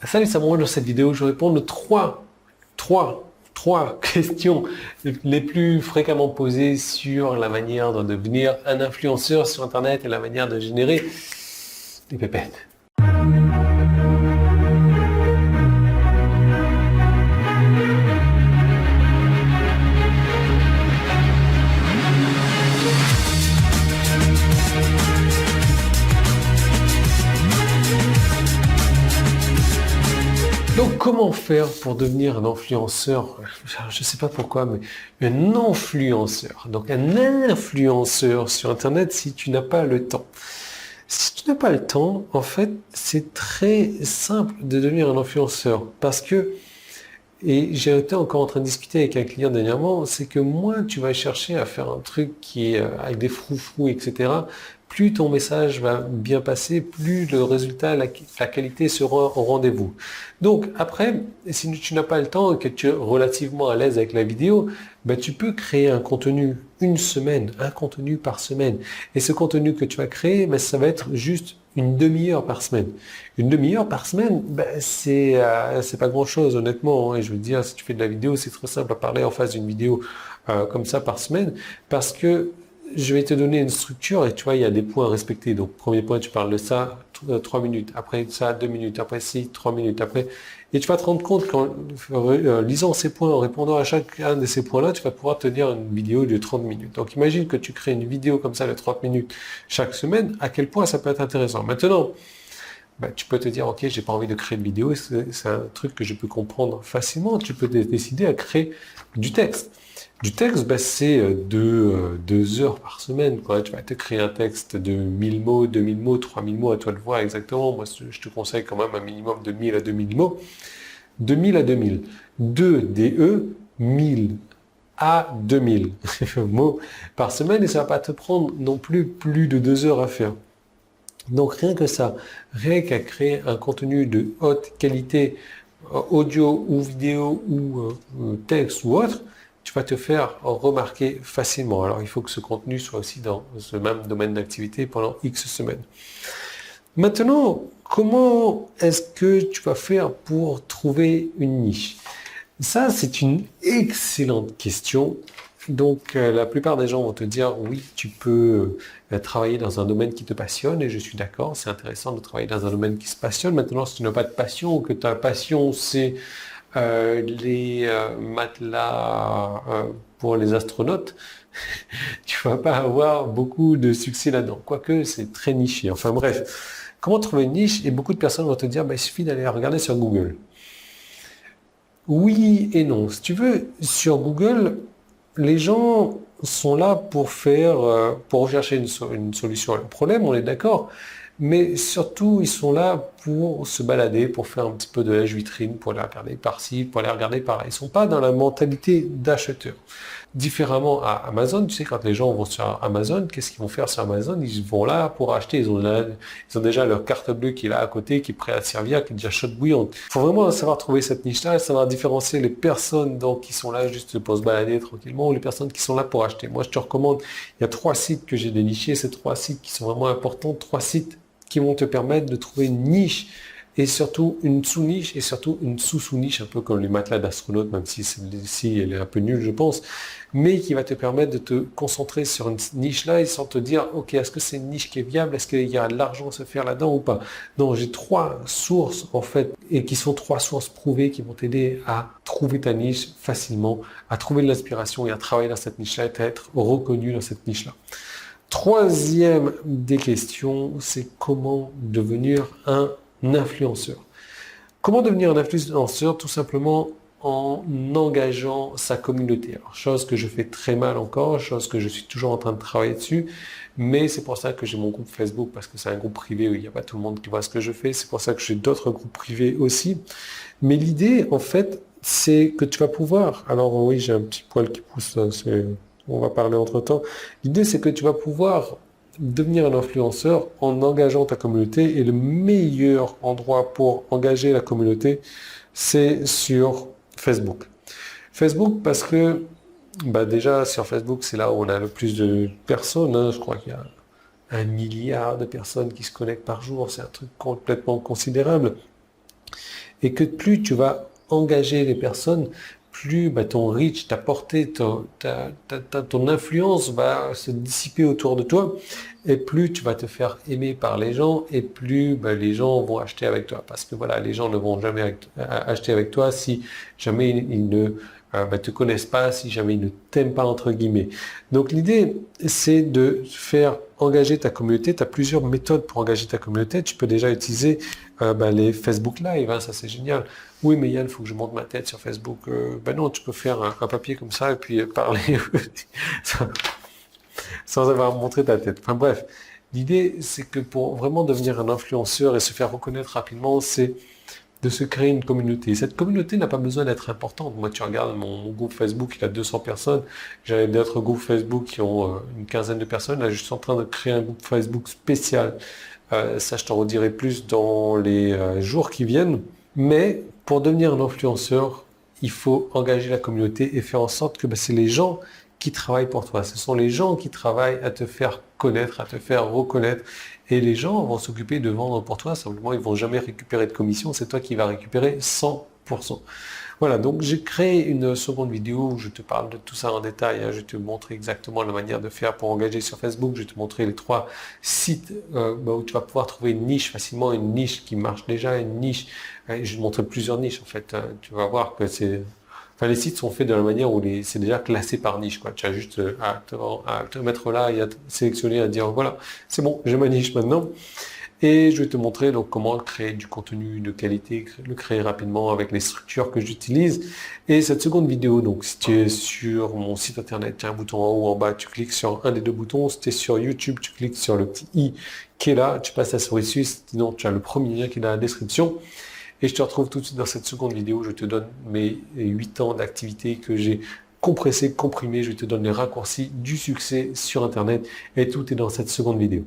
Salut, c'est moi. Dans cette vidéo, je vais répondre aux trois questions les plus fréquemment posées sur la manière de devenir un influenceur sur Internet et la manière de générer des pépettes. Donc, comment faire pour devenir un influenceur? Je ne sais pas pourquoi, mais un influenceur. Donc, un influenceur sur Internet si tu n'as pas le temps. Si tu n'as pas le temps, en fait, c'est très simple de devenir un influenceur parce que, et j'ai été encore en train de discuter avec un client dernièrement, c'est que moins tu vas chercher à faire un truc qui est avec des froufrous, etc., plus ton message va bien passer, plus le résultat, la qualité sera au rendez-vous. Donc après, si tu n'as pas le temps et que tu es relativement à l'aise avec la vidéo, ben, tu peux créer un contenu une semaine, un contenu par semaine. Et ce contenu que tu vas créer, ben, ça va être juste une demi-heure par semaine. Une demi-heure par semaine, ben, c'est pas grand-chose honnêtement. Et je veux dire, si tu fais de la vidéo, c'est très simple à parler en face d'une vidéo comme ça par semaine, parce que je vais te donner une structure et tu vois, il y a des points à respecter. Donc, premier point, tu parles de ça, 3 minutes. Après ça, 2 minutes. Après, ci, 3 minutes. Après, et tu vas te rendre compte qu'en lisant ces points, en répondant à chacun de ces points-là, tu vas pouvoir tenir une vidéo de 30 minutes. Donc, imagine que tu crées une vidéo comme ça de 30 minutes chaque semaine, à quel point ça peut être intéressant. Maintenant, bah, tu peux te dire, ok, j'ai pas envie de créer de vidéo, c'est un truc que je peux comprendre facilement. Tu peux décider à créer du texte. Du texte, bah, c'est 2 heures par semaine, quoi. Tu vas te créer un texte de 1000 mots, 2000 mots, 3000 mots, à toi de voir exactement. Moi, je te conseille quand même un minimum de 1000 à 2000 mots. 2000 à 2000. 2 DE, 1000 à 2000 mots par semaine et ça va pas te prendre non plus de 2 heures à faire. Donc rien que ça, rien qu'à créer un contenu de haute qualité, audio ou vidéo ou texte ou autre, tu vas te faire remarquer facilement. Alors il faut que ce contenu soit aussi dans ce même domaine d'activité pendant X semaines. Maintenant, comment est-ce que tu vas faire pour trouver une niche? Ça, c'est une excellente question. Donc, la plupart des gens vont te dire, oui, tu peux travailler dans un domaine qui te passionne, et je suis d'accord, c'est intéressant de travailler dans un domaine qui se passionne. Maintenant, si tu n'as pas de passion, ou que ta passion, c'est les matelas pour les astronautes, tu vas pas avoir beaucoup de succès là-dedans. Quoique, c'est très niché. Enfin bref, comment trouver une niche? Et beaucoup de personnes vont te dire, bah, il suffit d'aller regarder sur Google. Oui et non. Si tu veux, sur Google, les gens sont là pour pour rechercher une solution à un problème, on est d'accord. Mais surtout, ils sont là pour se balader, pour faire un petit peu de lèche-vitrine, pour aller regarder par-ci, pour aller regarder par-là. Ils ne sont pas dans la mentalité d'acheteur. Différemment à Amazon, tu sais, quand les gens vont sur Amazon, qu'est-ce qu'ils vont faire sur Amazon? Ils vont là pour acheter. Ils ont déjà leur carte bleue qui est là à côté, qui est prête à servir, qui est déjà chaude bouillante. Il faut vraiment savoir trouver cette niche-là, savoir différencier les personnes donc, qui sont là juste pour se balader tranquillement ou les personnes qui sont là pour acheter. Moi, je te recommande, il y a 3 sites que j'ai dénichés, ces 3 sites qui sont vraiment importants, 3 sites qui vont te permettre de trouver une niche et surtout une sous-niche et surtout une sous-sous-niche, un peu comme les matelas d'astronautes, même si celle-ci elle est un peu nulle, je pense, mais qui va te permettre de te concentrer sur une niche-là et sans te dire, ok, est-ce que c'est une niche qui est viable, est-ce qu'il y a de l'argent à se faire là-dedans ou pas? Non, j'ai 3 sources, en fait, et qui sont 3 sources prouvées qui vont t'aider à trouver ta niche facilement, à trouver de l'inspiration et à travailler dans cette niche-là et à être reconnu dans cette niche-là. Troisième des questions, c'est comment devenir un influenceur. Comment devenir un influenceur? Tout simplement en engageant sa communauté. Alors, chose que je fais très mal encore, chose que je suis toujours en train de travailler dessus, mais c'est pour ça que j'ai mon groupe Facebook, parce que c'est un groupe privé où il n'y a pas tout le monde qui voit ce que je fais. C'est pour ça que j'ai d'autres groupes privés aussi. Mais l'idée, en fait, c'est que tu vas pouvoir... Alors oui, j'ai un petit poil qui pousse, on va parler entre-temps. L'idée, c'est que tu vas pouvoir devenir un influenceur en engageant ta communauté. Et le meilleur endroit pour engager la communauté, c'est sur Facebook. Facebook, parce que bah déjà, sur Facebook, c'est là où on a le plus de personnes. Hein. Je crois qu'il y a 1 milliard de personnes qui se connectent par jour. C'est un truc complètement considérable. et que plus tu vas engager les personnes, plus ton reach, ta portée, ton influence va se dissiper autour de toi, et plus tu vas te faire aimer par les gens, et plus les gens vont acheter avec toi. Parce que voilà, les gens ne vont jamais acheter avec toi si jamais ils ne te connaissent pas, si jamais ils ne t'aiment pas, entre guillemets. Donc l'idée, c'est de faire engager ta communauté. Tu as plusieurs méthodes pour engager ta communauté. Tu peux déjà utiliser les Facebook Live, hein, ça c'est génial. Oui, mais Yann, il faut que je monte ma tête sur Facebook. Non, tu peux faire un papier comme ça et puis parler sans avoir montré ta tête. Enfin bref, l'idée, c'est que pour vraiment devenir un influenceur et se faire reconnaître rapidement, c'est de se créer une communauté. Cette communauté n'a pas besoin d'être importante. Moi, tu regardes mon groupe Facebook, il a 200 personnes. J'ai d'autres groupes Facebook qui ont une quinzaine de personnes. Là, je suis en train de créer un groupe Facebook spécial. Ça, je t'en redirai plus dans les jours qui viennent. Mais pour devenir un influenceur, il faut engager la communauté et faire en sorte que c'est les gens qui travaillent pour toi. Ce sont les gens qui travaillent à te faire connaître, à te faire reconnaître. Et les gens vont s'occuper de vendre pour toi. Simplement, ils vont jamais récupérer de commission. C'est toi qui vas récupérer 100%. Voilà, donc j'ai créé une seconde vidéo où je te parle de tout ça en détail, hein. Je vais te montrer exactement la manière de faire pour engager sur Facebook. Je vais te montrer les 3 sites où tu vas pouvoir trouver une niche facilement, une niche qui marche déjà, une niche. Je vais te montrer plusieurs niches en fait. Tu vas voir que les sites sont faits de la manière où c'est déjà classé par niche, quoi. Tu as juste à te mettre là et à sélectionner, à dire voilà, c'est bon, j'ai ma niche maintenant. Et je vais te montrer donc comment créer du contenu de qualité, le créer rapidement avec les structures que j'utilise. Et cette seconde vidéo, donc si tu es sur mon site internet, tu as un bouton en haut ou en bas, tu cliques sur un des 2 boutons. Si tu es sur YouTube, tu cliques sur le petit i qui est là, tu passes la souris dessus, sinon tu as le premier lien qui est dans la description. Et je te retrouve tout de suite dans cette seconde vidéo. Je te donne mes 8 ans d'activité que j'ai compressé, comprimé. Je te donne les raccourcis du succès sur Internet. Et tout est dans cette seconde vidéo.